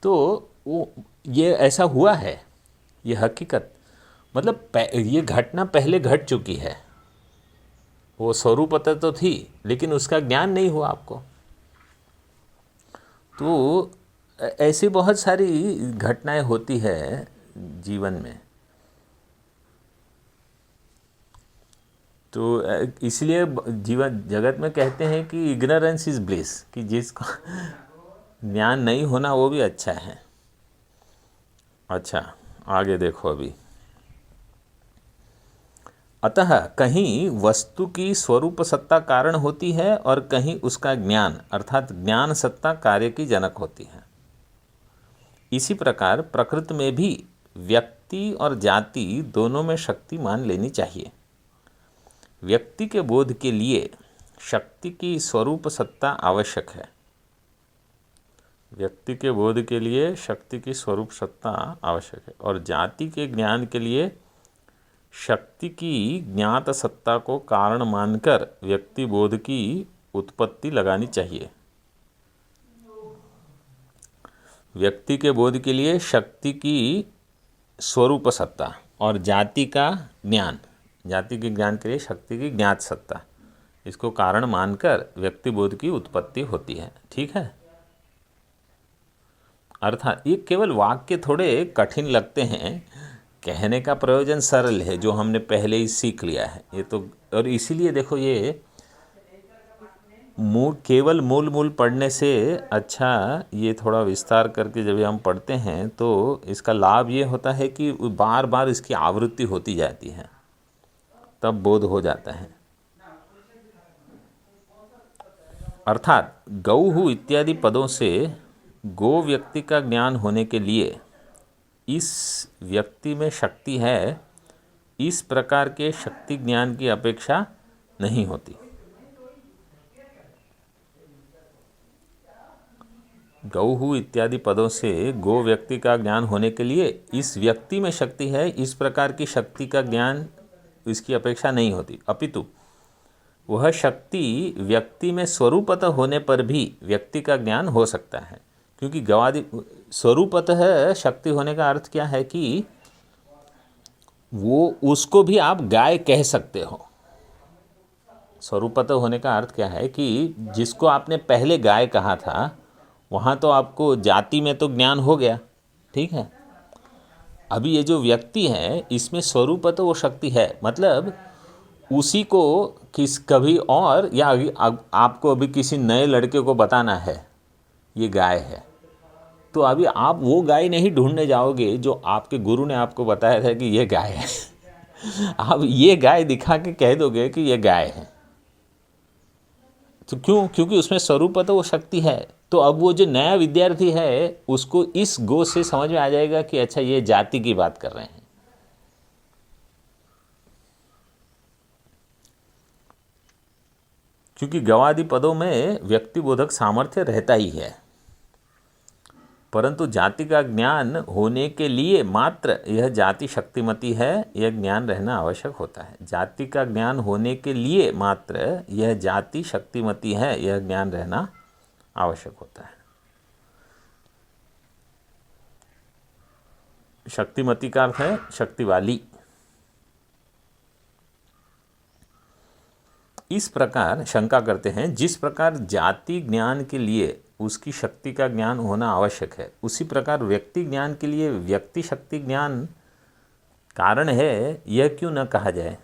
तो वो ये ऐसा हुआ है, ये हकीकत, मतलब ये घटना पहले घट चुकी है, वो स्वरूपतः तो थी लेकिन उसका ज्ञान नहीं हुआ आपको। तो ऐसी बहुत सारी घटनाएं होती है जीवन में। तो इसलिए जीवन जगत में कहते हैं कि इग्नोरेंस इज ब्लिस, कि जिसको ज्ञान नहीं होना वो भी अच्छा है। अच्छा आगे देखो अभी, अतः कहीं वस्तु की स्वरूप सत्ता कारण होती है और कहीं उसका ज्ञान अर्थात ज्ञान सत्ता कार्य की जनक होती है। इसी प्रकार प्रकृति में भी व्यक्ति और जाति दोनों में शक्ति मान लेनी चाहिए। व्यक्ति के बोध के लिए शक्ति की स्वरूप सत्ता आवश्यक है, व्यक्ति के बोध के लिए शक्ति की स्वरूप सत्ता आवश्यक है, और जाति के ज्ञान के लिए शक्ति की ज्ञात सत्ता को कारण मानकर व्यक्ति बोध की उत्पत्ति लगानी चाहिए। व्यक्ति के बोध के लिए शक्ति की स्वरूप सत्ता और जाति का ज्ञान, जाति के ज्ञान के लिए शक्ति की ज्ञात सत्ता, इसको कारण मानकर व्यक्ति बोध की उत्पत्ति होती है। ठीक है, अर्थात ये केवल वाक्य थोड़े कठिन लगते हैं, कहने का प्रयोजन सरल है जो हमने पहले ही सीख लिया है ये तो। और इसीलिए देखो ये केवल मूल पढ़ने से अच्छा ये थोड़ा विस्तार करके जब हम पढ़ते हैं तो इसका लाभ ये होता है कि बार बार इसकी आवृत्ति होती जाती है, तब बोध हो जाता है। अर्थात गौहु इत्यादि पदों से गो व्यक्ति का ज्ञान होने के लिए इस व्यक्ति में शक्ति है इस प्रकार के शक्ति ज्ञान की अपेक्षा नहीं होती। गौहु इत्यादि पदों से गो व्यक्ति का ज्ञान होने के लिए इस व्यक्ति में शक्ति है, इस प्रकार की शक्ति का ज्ञान इसकी अपेक्षा नहीं होती, अपितु वह शक्ति व्यक्ति में स्वरूपतः होने पर भी व्यक्ति का ज्ञान हो सकता है। क्योंकि गवादि स्वरूपतः शक्ति होने का अर्थ क्या है कि वो उसको भी आप गाय कह सकते हो। स्वरूपतः होने का अर्थ क्या है कि जिसको आपने पहले गाय कहा था वहाँ तो आपको जाति में तो ज्ञान हो गया, ठीक है। अभी ये जो व्यक्ति है इसमें स्वरूपतः वो शक्ति है, मतलब उसी को कभी और या आपको अभी किसी नए लड़के को बताना है ये गाय है, तो अभी आप वो गाय नहीं ढूंढने जाओगे जो आपके गुरु ने आपको बताया था कि ये गाय है आप ये गाय दिखा के कह दोगे कि ये गाय है। तो क्यों? क्योंकि उसमें स्वरूपतः वो शक्ति है। तो अब वो जो नया विद्यार्थी है उसको इस गो से समझ में आ जाएगा कि अच्छा ये जाति की बात कर रहे हैं। क्योंकि गवादि पदों में व्यक्तिबोधक सामर्थ्य रहता ही है, परंतु जाति का ज्ञान होने के लिए मात्र यह जाति शक्तिमती है, यह ज्ञान रहना आवश्यक होता है। जाति का ज्ञान होने के लिए मात्र यह जाति शक्तिमती है, यह ज्ञान रहना आवश्यक होता है। शक्तिमती का अर्थ है शक्ति वाली। इस प्रकार शंका करते हैं, जिस प्रकार जाति ज्ञान के लिए उसकी शक्ति का ज्ञान होना आवश्यक है, उसी प्रकार व्यक्ति ज्ञान के लिए व्यक्ति शक्ति ज्ञान कारण है, यह क्यों न कहा जाए।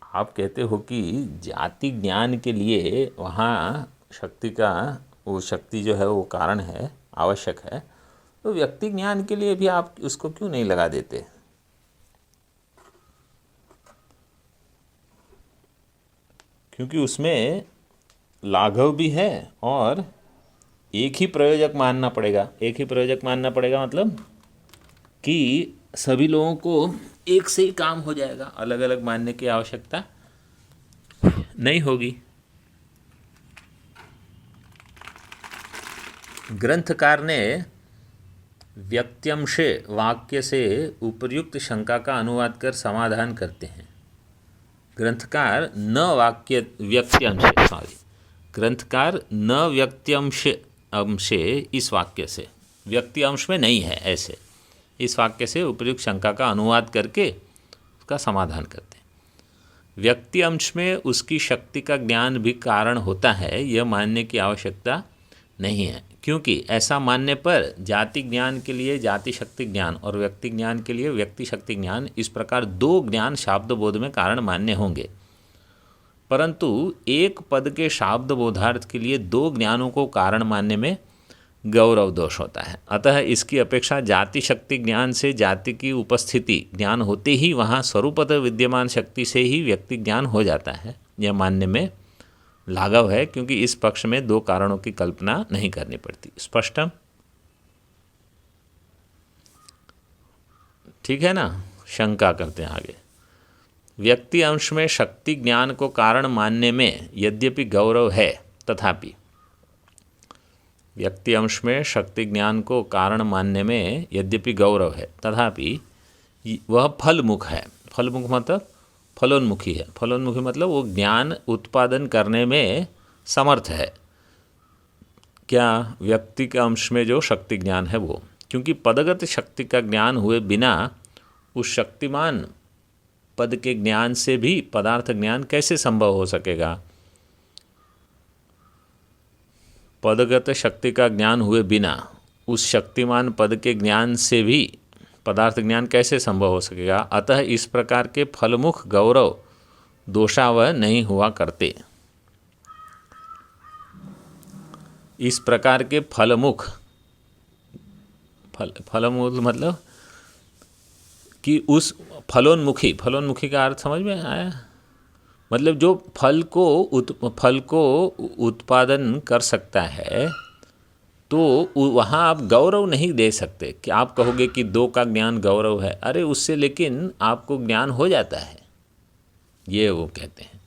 आप कहते हो कि जाति ज्ञान के लिए वहाँ शक्ति का वो शक्ति जो है वो कारण है, आवश्यक है, तो व्यक्ति ज्ञान के लिए भी आप उसको क्यों नहीं लगा देते। क्योंकि उसमें लाघव भी है और एक ही प्रयोजक मानना पड़ेगा। एक ही प्रयोजक मानना पड़ेगा मतलब कि सभी लोगों को एक से ही काम हो जाएगा, अलग अलग मानने की आवश्यकता नहीं होगी। ग्रंथकार ने व्यक्त्यंशे वाक्य से उपर्युक्त शंका का अनुवाद कर समाधान करते हैं। ग्रंथकार न वाक्य व्यक्त्यंशे ग्रंथकार न व्यक्त्यंशे इस वाक्य से, व्यक्ति अंश में नहीं है ऐसे, इस वाक्य से उपर्युक्त शंका का अनुवाद करके उसका समाधान करते हैं। व्यक्ति अंश में उसकी शक्ति का ज्ञान भी कारण होता है, यह मानने की आवश्यकता नहीं है, क्योंकि ऐसा मानने पर जाति ज्ञान के लिए जाति शक्ति ज्ञान और व्यक्ति ज्ञान के लिए व्यक्ति शक्ति ज्ञान, इस प्रकार दो ज्ञान शाब्द बोध में कारण मान्य होंगे। परंतु एक पद के शाब्द बोधार्थ के लिए दो ज्ञानों को कारण मानने में गौरव दोष होता है। अतः इसकी अपेक्षा जाति शक्ति ज्ञान से जाति की उपस्थिति ज्ञान होते ही वहाँ स्वरूपतः विद्यमान शक्ति से ही व्यक्ति ज्ञान हो जाता है, यह मानने में लाघव है, क्योंकि इस पक्ष में दो कारणों की कल्पना नहीं करनी पड़ती। स्पष्टम? ठीक है ना। शंका करते हैं आगे। व्यक्ति अंश में शक्ति ज्ञान को कारण मानने में यद्यपि गौरव है, तथापि व्यक्ति अंश में शक्ति ज्ञान को कारण मानने में यद्यपि गौरव है, तथापि वह फलमुख है। फलमुख मतलब फलोन्मुखी है। फलोन्मुखी मतलब वो ज्ञान उत्पादन करने में समर्थ है। क्या? व्यक्ति के अंश में जो शक्ति ज्ञान है वो, क्योंकि पदगत शक्ति का ज्ञान हुए बिना उस शक्तिमान पद के ज्ञान से भी पदार्थ ज्ञान कैसे संभव हो सकेगा। पदगत शक्ति का ज्ञान हुए बिना उस शक्तिमान पद के ज्ञान से भी पदार्थ ज्ञान कैसे संभव हो सकेगा। अतः इस प्रकार के फलमुख गौरव दोषावह नहीं हुआ करते। इस प्रकार के फलमुख, फलमुख मतलब कि उस फलोन्मुखी, फलोन्मुखी का अर्थ समझ में आया? मतलब जो फल को उत्पादन कर सकता है, तो वहाँ आप गौरव नहीं दे सकते कि आप कहोगे कि दो का ज्ञान गौरव है, अरे उससे लेकिन आपको ज्ञान हो जाता है, ये वो कहते हैं।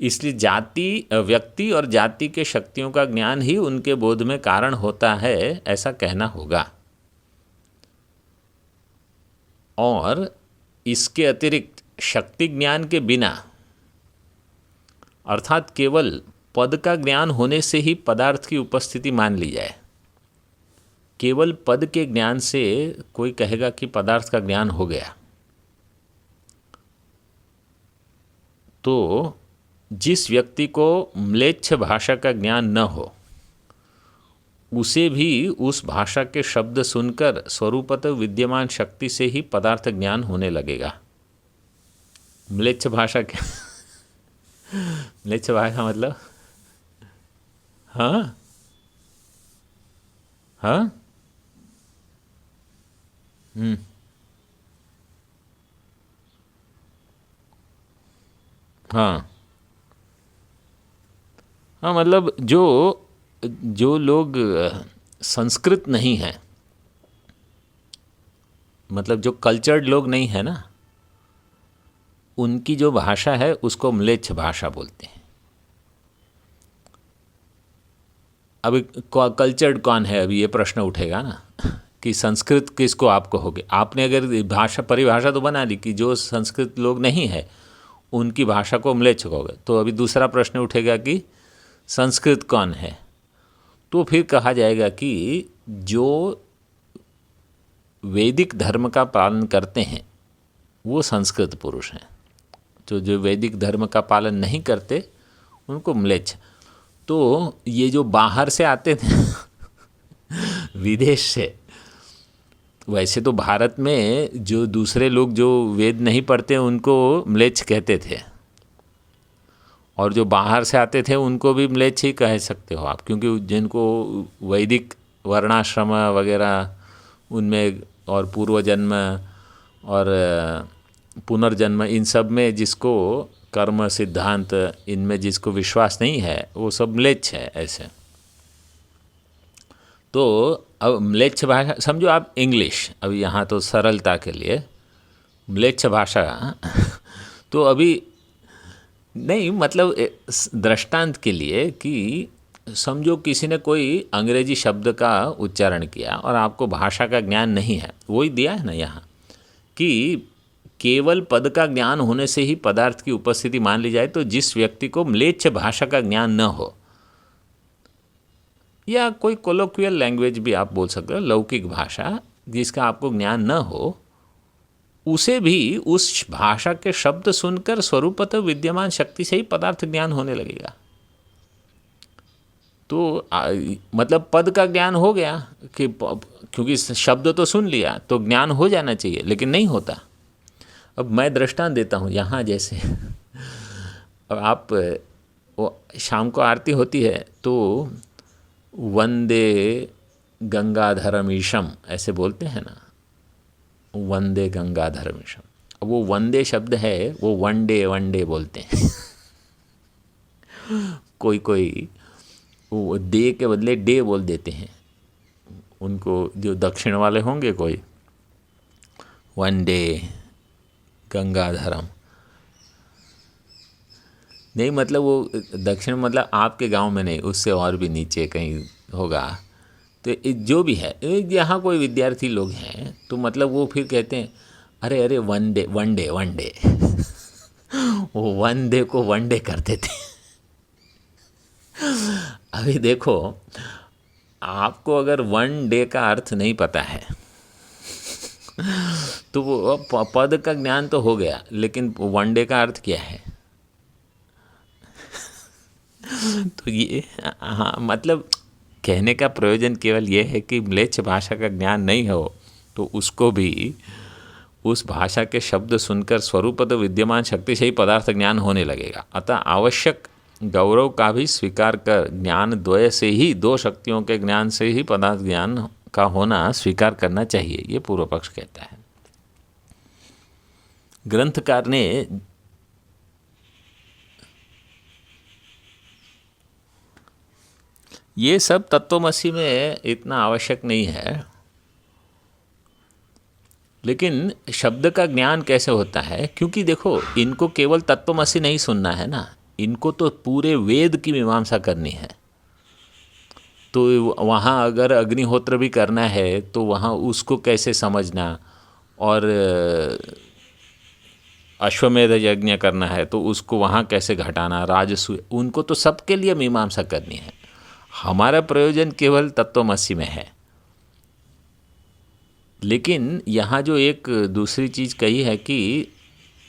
इसलिए जाति, व्यक्ति और जाति के शक्तियों का ज्ञान ही उनके बोध में कारण होता है, ऐसा कहना होगा। और इसके अतिरिक्त शक्ति ज्ञान के बिना, अर्थात केवल पद का ज्ञान होने से ही पदार्थ की उपस्थिति मान ली जाए, केवल पद के ज्ञान से कोई कहेगा कि पदार्थ का ज्ञान हो गया, तो जिस व्यक्ति को म्लेच्छ भाषा का ज्ञान न हो, उसे भी उस भाषा के शब्द सुनकर स्वरूपतः विद्यमान शक्ति से ही पदार्थ ज्ञान होने लगेगा। म्लेच्छ भाषा क्या? म्लेच्छ भाषा मतलब हाँ हाँ हाँ हाँ, मतलब जो जो लोग संस्कृत नहीं हैं, मतलब जो कल्चर्ड लोग नहीं है ना, उनकी जो भाषा है उसको म्लेच्छ भाषा बोलते हैं। अभी कल्चर्ड कौन है, अभी ये प्रश्न उठेगा ना कि संस्कृत किसको आप कहोगे। आपने अगर भाषा परिभाषा तो बना ली कि जो संस्कृत लोग नहीं है उनकी भाषा को म्लेच्छ कहोगे, तो अभी दूसरा प्रश्न उठेगा कि संस्कृत कौन है। तो फिर कहा जाएगा कि जो वैदिक धर्म का पालन करते हैं वो संस्कृत पुरुष हैं, तो जो वैदिक धर्म का पालन नहीं करते उनको म्लेच्छ। तो ये जो बाहर से आते थे विदेश से, वैसे तो भारत में जो दूसरे लोग जो वेद नहीं पढ़ते उनको म्लेच्छ कहते थे, और जो बाहर से आते थे उनको भी म्लेच्छ ही कह सकते हो आप, क्योंकि जिनको वैदिक वर्णाश्रम वगैरह उनमें और पूर्व जन्म और पुनर्जन्म, इन सब में जिसको कर्म सिद्धांत इनमें जिसको विश्वास नहीं है वो सब म्लेच्छ है ऐसे। तो अब म्लेच्छ भाषा समझो आप इंग्लिश, अब यहाँ तो सरलता के लिए म्लेच्छ भाषा तो अभी नहीं, मतलब दृष्टांत के लिए कि समझो किसी ने कोई अंग्रेजी शब्द का उच्चारण किया और आपको भाषा का ज्ञान नहीं है, वही दिया है ना यहाँ कि केवल पद का ज्ञान होने से ही पदार्थ की उपस्थिति मान ली जाए। तो जिस व्यक्ति को म्लेच्छ भाषा का ज्ञान न हो, या कोई कोलोक्वियल लैंग्वेज भी आप बोल सकते हो, लौकिक भाषा जिसका आपको ज्ञान न हो, उसे भी उस भाषा के शब्द सुनकर स्वरूपतः विद्यमान शक्ति से ही पदार्थ ज्ञान होने लगेगा। तो मतलब पद का ज्ञान हो गया कि क्योंकि शब्द तो सुन लिया तो ज्ञान हो जाना चाहिए, लेकिन नहीं होता। अब मैं दृष्टांत देता हूँ यहाँ, जैसे अब आप वो शाम को आरती होती है तो वंदे गंगाधरमीशम ऐसे बोलते हैं ना, वंदे गंगाधरमीशम। अब वो वंदे शब्द है वो वनडे वनडे बोलते हैं कोई कोई वो दे के बदले डे बोल देते हैं, उनको जो दक्षिण वाले होंगे कोई, वनडे गंगाधरम नहीं, मतलब वो दक्षिण मतलब आपके गांव में नहीं, उससे और भी नीचे कहीं होगा। तो जो भी है, यहाँ कोई विद्यार्थी लोग हैं तो मतलब वो फिर कहते हैं अरे अरे वनडे वनडे वनडे वो वनडे को वनडे करते थे अभी देखो, आपको अगर वन डे का अर्थ नहीं पता है तो वो पद का ज्ञान तो हो गया, लेकिन वन डे का अर्थ क्या है तो ये हाँ, मतलब कहने का प्रयोजन केवल ये है कि म्लेच्छ भाषा का ज्ञान नहीं हो तो उसको भी उस भाषा के शब्द सुनकर स्वरूपतः विद्यमान शक्ति से ही पदार्थ ज्ञान होने लगेगा। अतः आवश्यक गौरव का भी स्वीकार कर ज्ञान द्वय से ही, दो शक्तियों के ज्ञान से ही पदार्थ ज्ञान का होना स्वीकार करना चाहिए, ये पूर्व पक्ष कहता है। ग्रंथकार ने ये सब तत्वमसी में इतना आवश्यक नहीं है, लेकिन शब्द का ज्ञान कैसे होता है, क्योंकि देखो इनको केवल तत्वमसी नहीं सुनना है ना, इनको तो पूरे वेद की मीमांसा करनी है। तो वहाँ अगर अग्निहोत्र भी करना है तो वहाँ उसको कैसे समझना, और अश्वमेध यज्ञ करना है तो उसको वहाँ कैसे घटाना, राजसूय, उनको तो सबके लिए मीमांसा करनी है। हमारा प्रयोजन केवल तत्वमसी में है। लेकिन यहाँ जो एक दूसरी चीज़ कही है कि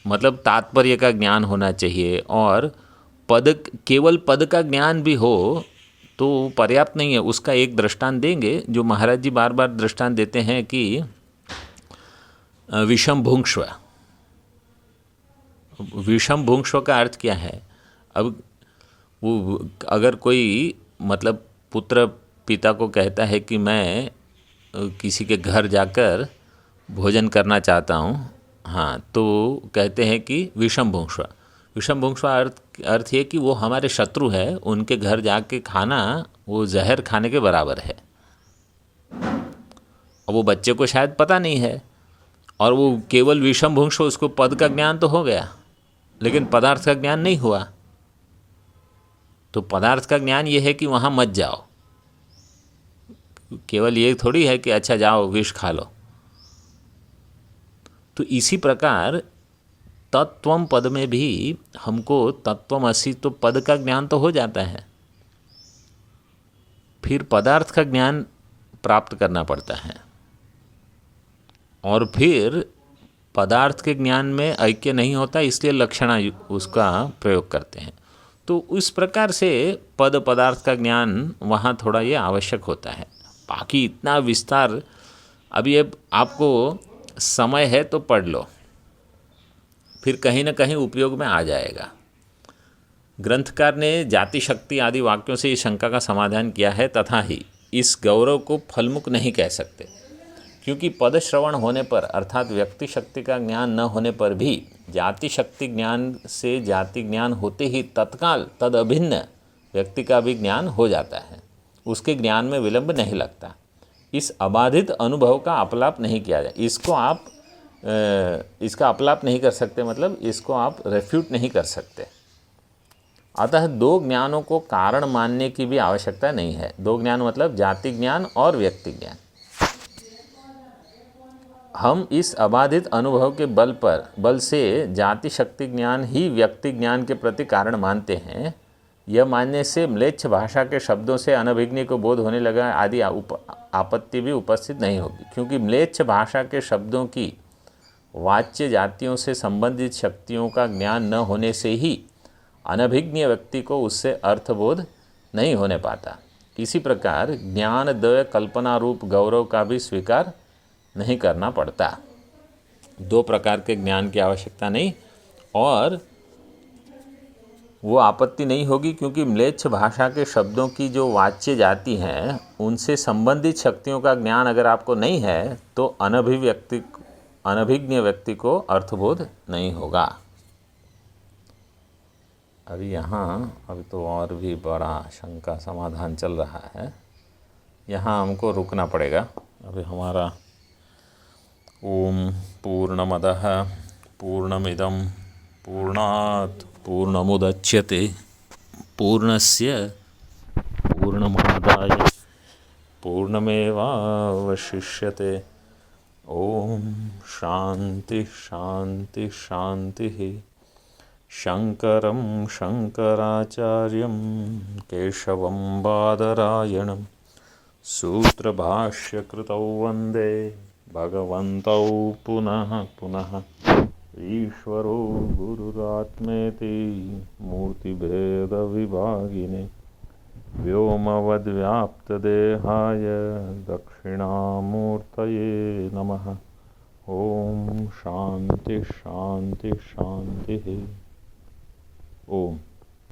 मतलब तात्पर्य का ज्ञान होना चाहिए, और केवल पद का ज्ञान भी हो तो पर्याप्त नहीं है। उसका एक दृष्टांत देंगे जो महाराज जी बार बार दृष्टांत देते हैं कि विषम भुंक्ष्व। विषम भुंक्ष्व का अर्थ क्या है? अब वो अगर कोई मतलब पुत्र पिता को कहता है कि मैं किसी के घर जाकर भोजन करना चाहता हूँ, हाँ, तो कहते हैं कि विषम भुंक्ष्व। विषम भुंक्ष्व अर्थ ये कि वो हमारे शत्रु है, उनके घर जाके खाना वो जहर खाने के बराबर है। अब वो बच्चे को शायद पता नहीं है, और वो केवल विषम भुंक्ष्व, उसको पद का ज्ञान तो हो गया लेकिन पदार्थ का ज्ञान नहीं हुआ। तो पदार्थ का ज्ञान ये है कि वहाँ मत जाओ, केवल ये थोड़ी है कि अच्छा जाओ विष खा लो। तो इसी प्रकार तत्वम पद में भी हमको तत्वमसि तो पद का ज्ञान तो हो जाता है, फिर पदार्थ का ज्ञान प्राप्त करना पड़ता है, और फिर पदार्थ के ज्ञान में ऐक्य नहीं होता, इसलिए लक्षणा उसका प्रयोग करते हैं। तो उस प्रकार से पद पदार्थ का ज्ञान वहाँ थोड़ा ये आवश्यक होता है। बाकी इतना विस्तार, अभी अब आपको समय है तो पढ़ लो, फिर कहीं ना कहीं उपयोग में आ जाएगा। ग्रंथकार ने जाति शक्ति आदि वाक्यों से इस शंका का समाधान किया है, तथा ही इस गौरव को फलमुख नहीं कह सकते, क्योंकि पद श्रवण होने पर अर्थात व्यक्ति शक्ति का ज्ञान न होने पर भी जाति शक्ति ज्ञान से जाति ज्ञान होते ही तत्काल तद अभिन्न व्यक्ति का भी ज्ञान हो जाता है, उसके ज्ञान में विलंब नहीं लगता। इस अबाधित अनुभव का अपलाप नहीं किया जाए, इसका अपलाप नहीं कर सकते, मतलब इसको आप रेफ्यूट नहीं कर सकते। अतः दो ज्ञानों को कारण मानने की भी आवश्यकता नहीं है। दो ज्ञान मतलब जाति ज्ञान और व्यक्ति ज्ञान। हम इस अबाधित अनुभव के बल से जाति शक्ति ज्ञान ही व्यक्ति ज्ञान के प्रति कारण मानते हैं। यह मानने से म्लेच्छ भाषा के शब्दों से अनभिज्ञ को बोध होने लगा आदि आपत्ति भी उपस्थित नहीं होगी, क्योंकि म्लेच्छ भाषा के शब्दों की वाच्य जातियों से संबंधित शक्तियों का ज्ञान न होने से ही अनभिज्ञ व्यक्ति को उससे अर्थबोध नहीं होने पाता। इसी प्रकार ज्ञानदय कल्पना रूप गौरव का भी स्वीकार नहीं करना पड़ता। दो प्रकार के ज्ञान की आवश्यकता नहीं, और वो आपत्ति नहीं होगी, क्योंकि म्लेच्छ भाषा के शब्दों की जो वाच्य जाति हैं उनसे संबंधित शक्तियों का ज्ञान अगर आपको नहीं है तो अनभिज्ञ व्यक्ति को अर्थबोध नहीं होगा। अभी तो और भी बड़ा शंका समाधान चल रहा है, यहाँ हमको रुकना पड़ेगा। अभी हमारा ओम पूर्णमदः पूर्णमिदं पूर्णात् पूर्णमुदच्यते पूर्णस्य पूर्णमादाय पूर्णमेवावशिष्यते। ओम शांति शांति शांतिः। शंकरं शंकराचार्यं केशवं बादरायणं सूत्रभाष्यकृतौ वन्दे भगवन्तौ पुनः पुनः। ईश्वरो गुरुरात्मेति मूर्तिभेदविभागिने व्योमवद्व्याप्तदेहाय दक्षिणामूर्तये नमः। ओम शांति शांति शांति। ओम।